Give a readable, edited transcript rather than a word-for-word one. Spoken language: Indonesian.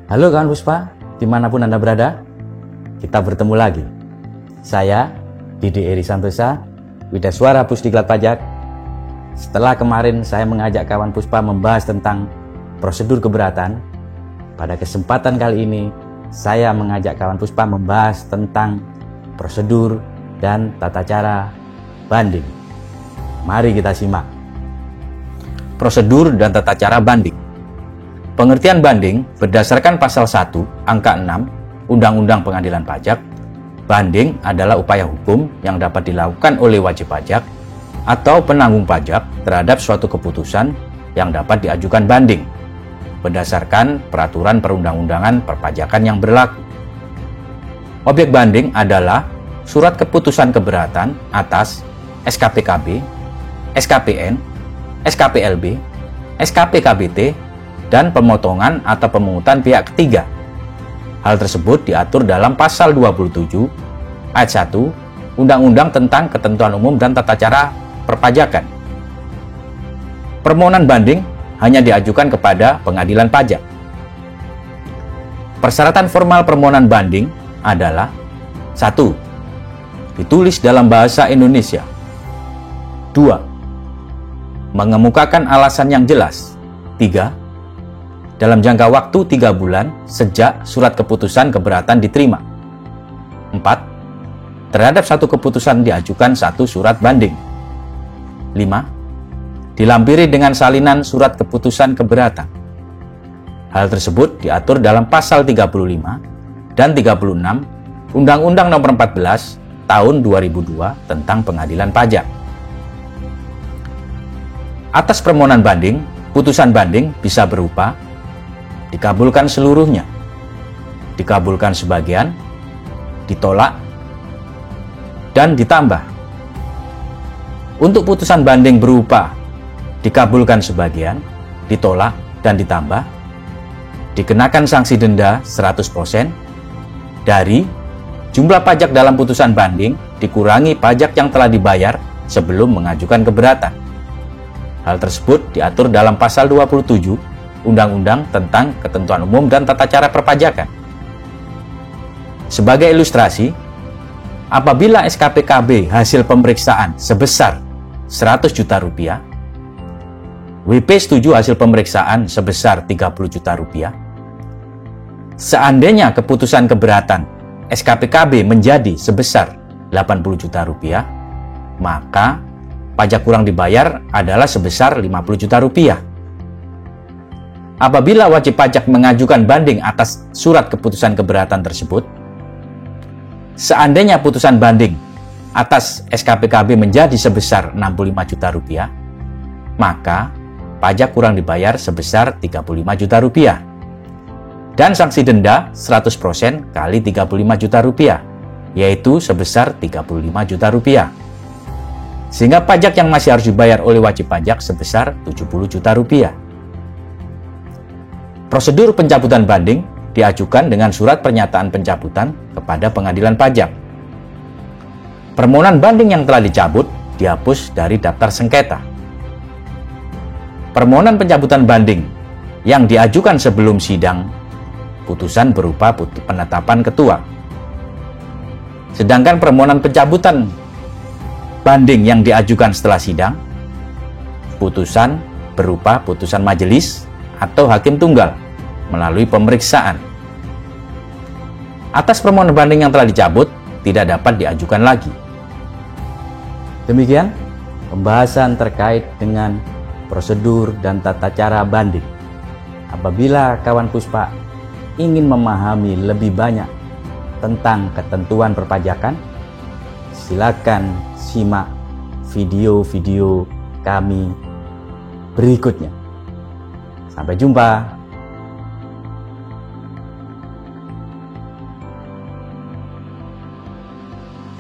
Halo kawan Puspa, dimanapun Anda berada, kita bertemu lagi. Saya, Didi Eri Santosa, Widaswara Pusdiklat Pajak. Setelah kemarin saya mengajak kawan Puspa membahas tentang prosedur keberatan, pada kesempatan kali ini saya mengajak kawan Puspa membahas tentang prosedur dan tata cara banding. Mari kita simak. Prosedur dan tata cara banding. Pengertian banding berdasarkan pasal 1 angka 6 Undang-Undang Pengadilan Pajak. Banding adalah upaya hukum yang dapat dilakukan oleh wajib pajak atau penanggung pajak terhadap suatu keputusan yang dapat diajukan banding berdasarkan peraturan perundang-undangan perpajakan yang berlaku. Objek banding adalah surat keputusan keberatan atas SKPKB, SKPN, SKPLB, SKPKBT, dan pemotongan atau pemungutan pihak ketiga. Hal tersebut diatur dalam pasal 27 ayat 1 Undang-Undang tentang Ketentuan Umum dan Tata Cara Perpajakan. Permohonan banding hanya diajukan kepada pengadilan pajak. Persyaratan formal permohonan banding adalah 1. Ditulis dalam bahasa Indonesia. 2. Mengemukakan alasan yang jelas. 3. Dalam jangka waktu 3 bulan sejak surat keputusan keberatan diterima. 4. Terhadap satu keputusan diajukan satu surat banding. 5. Dilampiri dengan salinan surat keputusan keberatan. Hal tersebut diatur dalam pasal 35 dan 36 Undang-Undang Nomor 14 Tahun 2002 tentang Pengadilan Pajak. Atas permohonan banding, putusan banding bisa berupa dikabulkan seluruhnya, dikabulkan sebagian, ditolak, dan ditambah. Untuk putusan banding berupa dikabulkan sebagian, ditolak, dan ditambah, dikenakan sanksi denda 100% dari jumlah pajak dalam putusan banding dikurangi pajak yang telah dibayar sebelum mengajukan keberatan. Hal tersebut diatur dalam pasal 27 Undang-Undang tentang Ketentuan Umum dan Tata Cara Perpajakan. Sebagai ilustrasi, apabila SKPKB hasil pemeriksaan sebesar 100 juta rupiah, WP setuju hasil pemeriksaan sebesar 30 juta rupiah, seandainya keputusan keberatan SKPKB menjadi sebesar 80 juta rupiah, maka pajak kurang dibayar adalah sebesar 50 juta rupiah. Apabila wajib pajak mengajukan banding atas surat keputusan keberatan tersebut, seandainya putusan banding atas SKPKB menjadi sebesar 65 juta rupiah, maka pajak kurang dibayar sebesar 35 juta rupiah. Dan sanksi denda 100% kali 35 juta rupiah, yaitu sebesar 35 juta rupiah. Sehingga pajak yang masih harus dibayar oleh wajib pajak sebesar 70 juta rupiah. Prosedur pencabutan banding diajukan dengan surat pernyataan pencabutan kepada pengadilan pajak. Permohonan banding yang telah dicabut dihapus dari daftar sengketa. Permohonan pencabutan banding yang diajukan sebelum sidang putusan berupa penetapan ketua. Sedangkan permohonan pencabutan banding yang diajukan setelah sidang, putusan berupa putusan majelis atau hakim tunggal melalui pemeriksaan. Atas permohonan banding yang telah dicabut, tidak dapat diajukan lagi. Demikian pembahasan terkait dengan prosedur dan tata cara banding. Apabila kawan Puspa ingin memahami lebih banyak tentang ketentuan perpajakan, silakan simak video-video kami berikutnya. Sampai jumpa.